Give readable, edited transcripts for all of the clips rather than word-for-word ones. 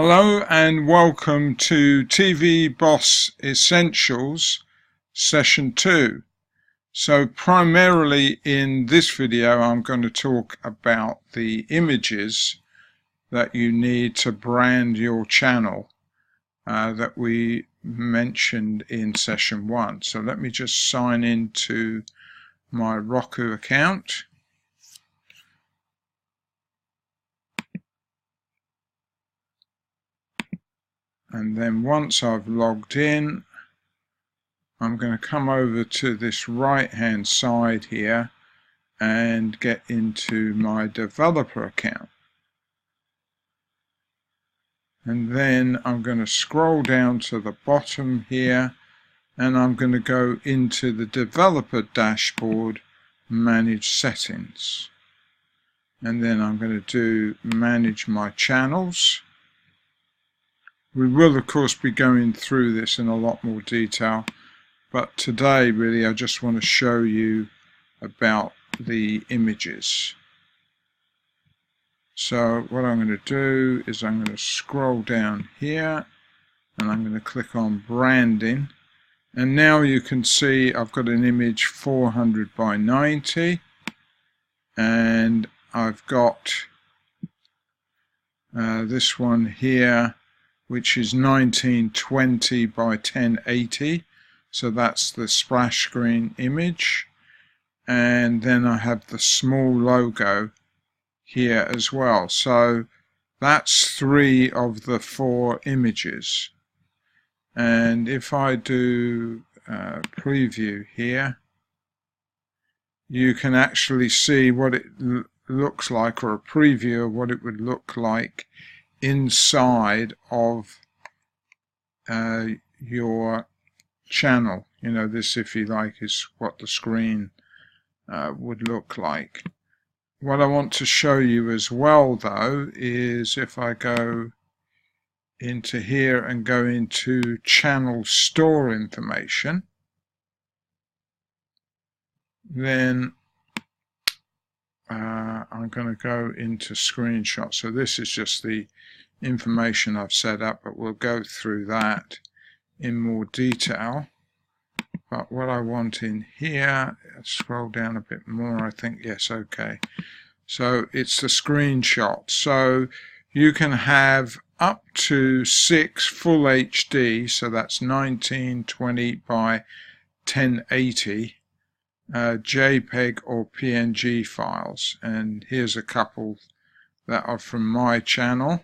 Hello and welcome to TVBOSS Essentials Session 2. So primarily in this video I'm going to talk about the images that you need to brand your channel that we mentioned in Session 1. So let me just sign into my Roku account. And then once I've logged in, I'm going to come over to this right hand side here and get into my developer account. And then I'm going to scroll down to the bottom here and I'm going to go into the developer dashboard, manage settings. And then I'm going to do manage my channels. We will of course be going through this in a lot more detail, but today really I just want to show you about the images. So what I'm going to do is I'm going to scroll down here and I'm going to click on branding, and now you can see I've got an image 400 by 90 and I've got this one here which is 1920 by 1080, so that's the splash screen image, and then I have the small logo here as well. So that's 3 of the 4 images. And if I do preview here, you can actually see what it looks like, or a preview of what it would look like inside of your channel. You know, this, if you like, is what the screen would look like. What I want to show you as well though is if I go into here and go into channel store information, then I'm going to go into screenshots. So this is just the information I've set up, but we'll go through that in more detail. But what I want in here, scroll down a bit more, I think, yes, okay. So it's the screenshot. So you can have up to 6 full HD, so that's 1920 by 1080 JPEG or PNG files, and here's a couple that are from my channel,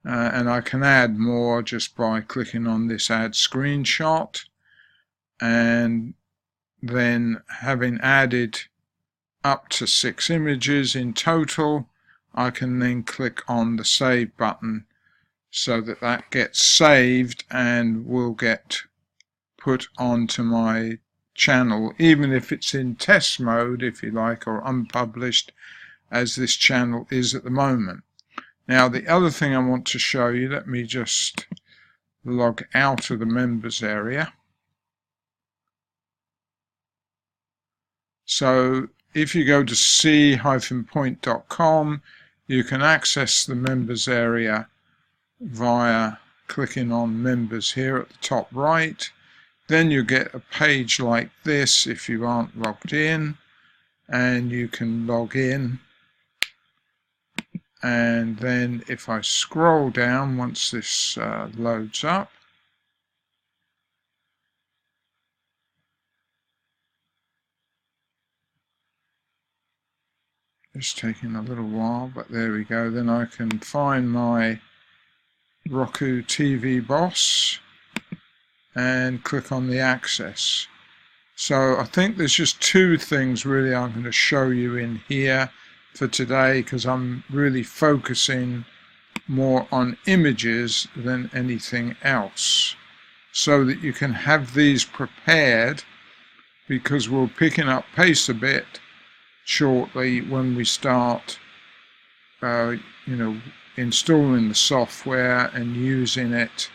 and I can add more just by clicking on this add screenshot, and then having added up to 6 images in total, I can then click on the save button so that that gets saved and will get put onto my channel, even if it's in test mode, if you like, or unpublished, as this channel is at the moment. Now the other thing I want to show you, let me just log out of the members area. So if you go to c-point.com, you can access the members area via clicking on members here at the top right. Then you get a page like this if you aren't logged in, and you can log in. And then if I scroll down, once this loads up, it's taking a little while, but there we go. Then I can find my Roku TVBOSS and click on the access. So I think there's just 2 things really I'm going to show you in here for today, because I'm really focusing more on images than anything else, so that you can have these prepared, because we're picking up pace a bit shortly when we start installing the software and using it,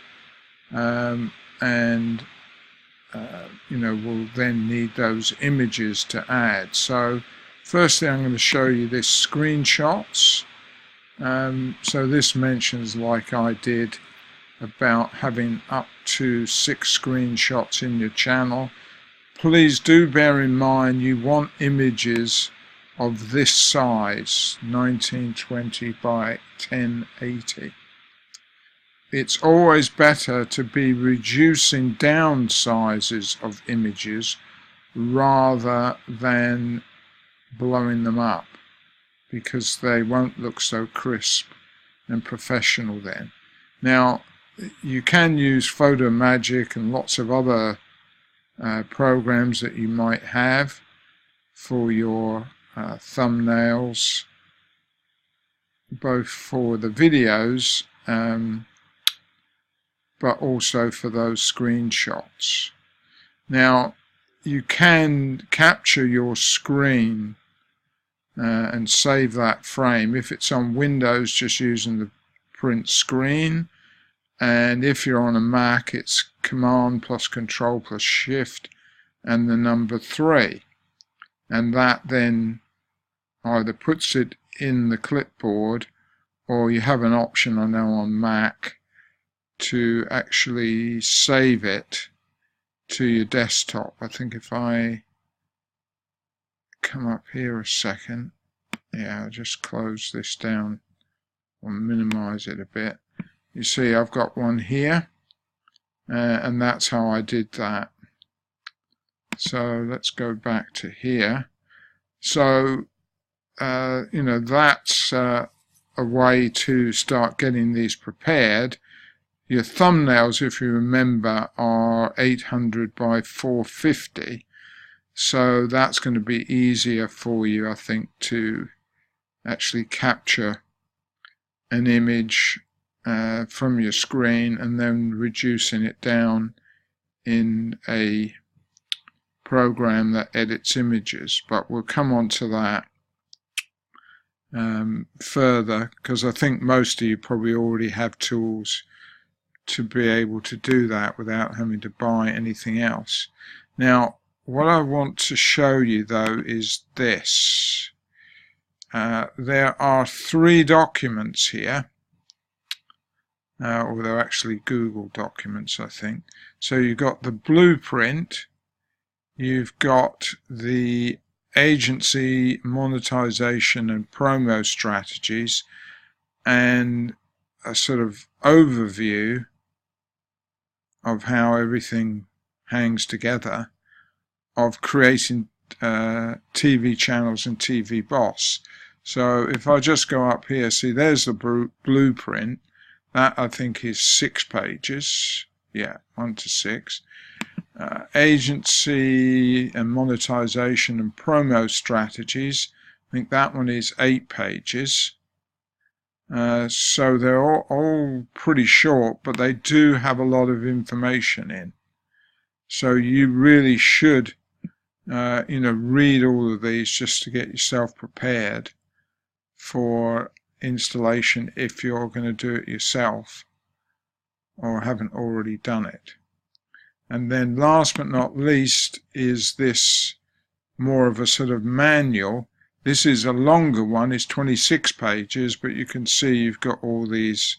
we'll then need those images to add. So firstly I'm going to show you this screenshots, So this mentions, like I did, about having up to 6 screenshots in your channel. Please do bear in mind you want images of this size, 1920 by 1080. It's always better to be reducing down sizes of images rather than blowing them up, because they won't look so crisp and professional then. Now, you can use Photo Magic and lots of other programs that you might have for your thumbnails, both for the videos but also for those screenshots. Now, you can capture your screen and save that frame. If it's on Windows, just using the print screen, and if you're on a Mac, it's Command plus Control plus Shift and the number 3, and that then either puts it in the clipboard, or you have an option, I know, on Mac to actually save it to your desktop. I think if I come up here a second, yeah, I'll just close this down or minimize it a bit. You see I've got one here, and that's how I did that. So let's go back to here. So you know, that's a way to start getting these prepared. Your thumbnails, if you remember, are 800 by 450, so that's going to be easier for you, I think, to actually capture an image from your screen and then reducing it down in a program that edits images. But we'll come on to that further, because I think most of you probably already have tools to be able to do that without having to buy anything else. Now, what I want to show you though is this. There are 3 documents here, or they're actually Google documents, I think. So you've got the blueprint, you've got the agency monetization and promo strategies, and a sort of overview of how everything hangs together of creating TV channels and TVBOSS. So if I just go up here, see there's the blueprint. That I think is 6 pages. Yeah, 1 to 6. Agency and monetization and promo strategies. I think that one is 8 pages. So they're all pretty short, but they do have a lot of information in. So you really should you know, read all of these just to get yourself prepared for installation if you're going to do it yourself or haven't already done it. And then last but not least is this more of a sort of manual. This is a longer one, it's 26 pages, but you can see you've got all these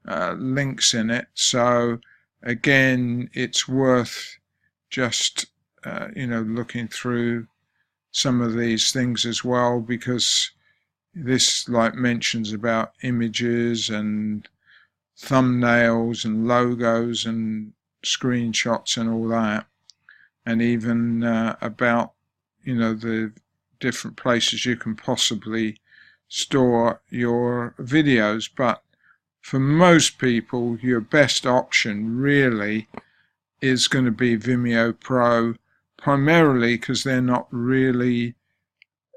links in it. So again, it's worth just you know, looking through some of these things as well, because this like mentions about images and thumbnails and logos and screenshots and all that, and even about, you know, the different places you can possibly store your videos. But for most people, your best option really is going to be Vimeo Pro, primarily because they're not really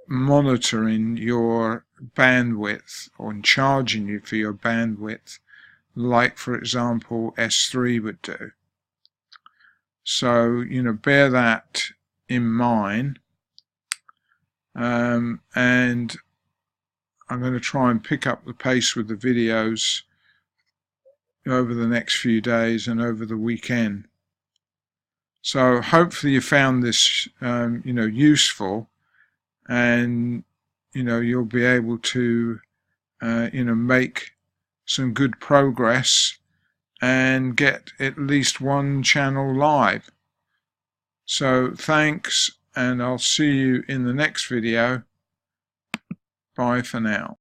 monitoring your bandwidth or charging you for your bandwidth like, for example, S3 would do. So, you know, bear that in mind. And I'm going to try and pick up the pace with the videos over the next few days and over the weekend. So hopefully you found this you know, useful, and you know, you'll be able to make some good progress and get at least one channel live. So thanks, and I'll see you in the next video. Bye for now.